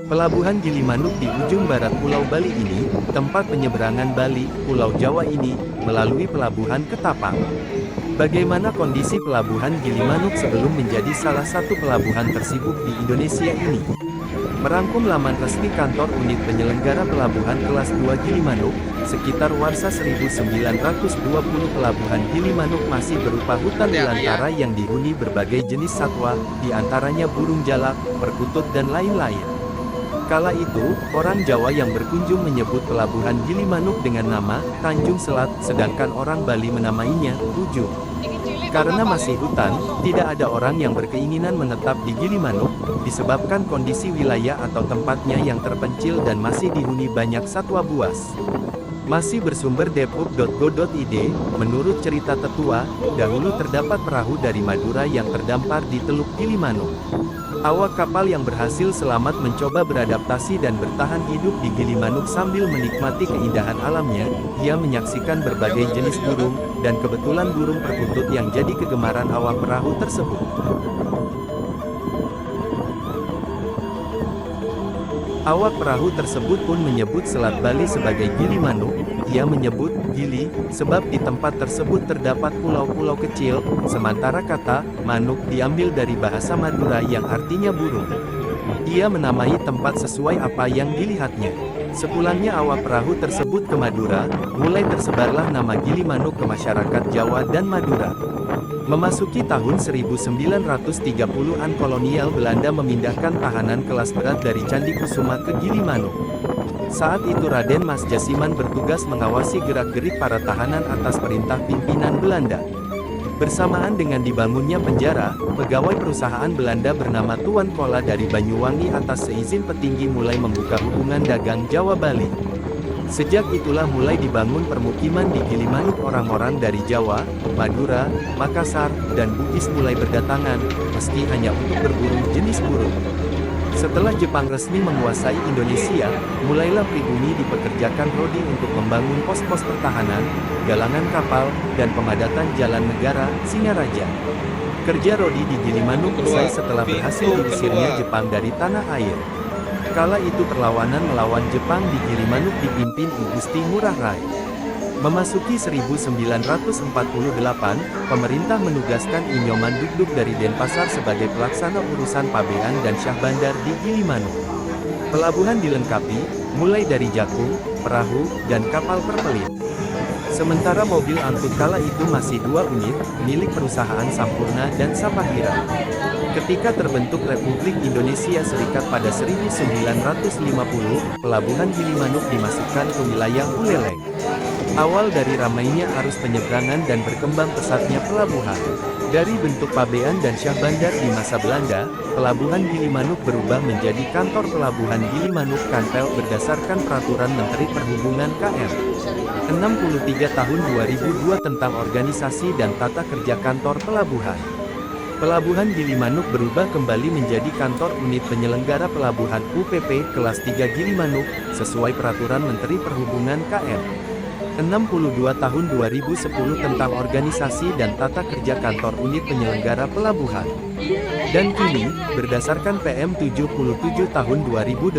Pelabuhan Gilimanuk di ujung barat Pulau Bali ini, tempat penyeberangan Bali, Pulau Jawa ini, melalui Pelabuhan Ketapang. Bagaimana kondisi Pelabuhan Gilimanuk sebelum menjadi salah satu pelabuhan tersibuk di Indonesia ini? Merangkum laman resmi kantor unit penyelenggara pelabuhan kelas 2 Gilimanuk, sekitar Warsa 1920 pelabuhan Gilimanuk masih berupa hutan belantara yang dihuni berbagai jenis satwa, diantaranya burung jalak, perkutut dan lain-lain. Kala itu, orang Jawa yang berkunjung menyebut pelabuhan Gilimanuk dengan nama Tanjung Selat, sedangkan orang Bali menamainya Ujung. Karena masih hutan, tidak ada orang yang berkeinginan menetap di Gilimanuk, disebabkan kondisi wilayah atau tempatnya yang terpencil dan masih dihuni banyak satwa buas. Masih bersumber depub.go.id, menurut cerita tetua, dahulu terdapat perahu dari Madura yang terdampar di Teluk Gilimanuk. Awak kapal yang berhasil selamat mencoba beradaptasi dan bertahan hidup di Gilimanuk sambil menikmati keindahan alamnya. Ia menyaksikan berbagai jenis burung, dan kebetulan burung perkutut yang jadi kegemaran awak perahu tersebut. Awak perahu tersebut pun menyebut Selat Bali sebagai Gilimanuk. Ia menyebut Gili, sebab di tempat tersebut terdapat pulau-pulau kecil, sementara kata manuk diambil dari bahasa Madura yang artinya burung. Ia menamai tempat sesuai apa yang dilihatnya. Sepulangnya awak perahu tersebut ke Madura, mulai tersebarlah nama Gilimanuk ke masyarakat Jawa dan Madura. Memasuki tahun 1930-an kolonial Belanda memindahkan tahanan kelas berat dari Candi Kusuma ke Gilimanuk. Saat itu Raden Mas Jasiman bertugas mengawasi gerak-gerik para tahanan atas perintah pimpinan Belanda. Bersamaan dengan dibangunnya penjara, pegawai perusahaan Belanda bernama Tuan Kola dari Banyuwangi atas seizin petinggi mulai membuka hubungan dagang Jawa-Bali. Sejak itulah mulai dibangun permukiman di Gilimanuk. Orang-orang dari Jawa, Madura, Makassar, dan Bugis mulai berdatangan, meski hanya untuk berburu jenis burung. Setelah Jepang resmi menguasai Indonesia, mulailah pribumi dipekerjakan Rodi untuk membangun pos-pos pertahanan, galangan kapal, dan pemadatan jalan negara, Singaraja. Kerja Rodi di Gilimanuk usai setelah berhasil diusirnya Jepang dari tanah air. Kala itu perlawanan melawan Jepang di Gilimanuk dipimpin I Gusti Ngurah Rai. Memasuki 1948, pemerintah menugaskan I Nyoman Dugdug dari Denpasar sebagai pelaksana urusan pabean dan syah bandar di Gilimanuk. Pelabuhan dilengkapi, mulai dari jakung, perahu, dan kapal perpelit. Sementara mobil angkut kala itu masih 2 unit, milik perusahaan Sampurna dan Sapahira. Ketika terbentuk Republik Indonesia Serikat pada 1950, pelabuhan Gilimanuk dimasukkan ke wilayah Buleleng. Awal dari ramainya arus penyeberangan dan berkembang pesatnya pelabuhan. Dari bentuk pabean dan syah bandar di masa Belanda, pelabuhan Gilimanuk berubah menjadi kantor pelabuhan Gilimanuk Kantel berdasarkan Peraturan Menteri Perhubungan KM 63 Tahun 2002 tentang Organisasi dan Tata Kerja Kantor Pelabuhan. Pelabuhan Gilimanuk berubah kembali menjadi kantor unit penyelenggara pelabuhan UPP kelas 3 Gilimanuk, sesuai Peraturan Menteri Perhubungan KM 62 Tahun 2010 tentang Organisasi dan Tata Kerja Kantor Unit Penyelenggara Pelabuhan. Dan kini, berdasarkan PM 77 Tahun 2018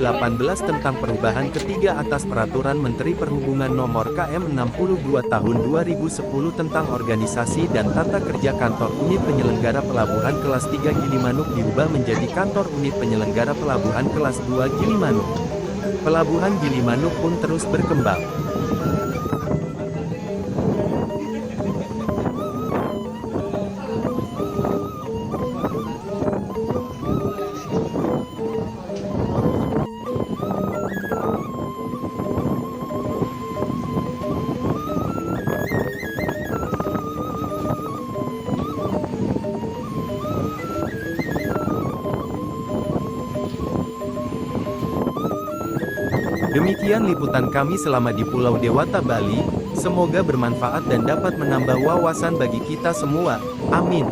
tentang perubahan ketiga atas Peraturan Menteri Perhubungan Nomor KM 62 Tahun 2010 tentang Organisasi dan Tata Kerja Kantor Unit Penyelenggara Pelabuhan kelas 3 Gilimanuk diubah menjadi Kantor Unit Penyelenggara Pelabuhan kelas 2 Gilimanuk. Pelabuhan Gilimanuk pun terus berkembang. Demikian liputan kami selama di Pulau Dewata Bali, semoga bermanfaat dan dapat menambah wawasan bagi kita semua. Amin.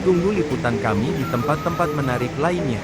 Tunggu liputan kami di tempat-tempat menarik lainnya.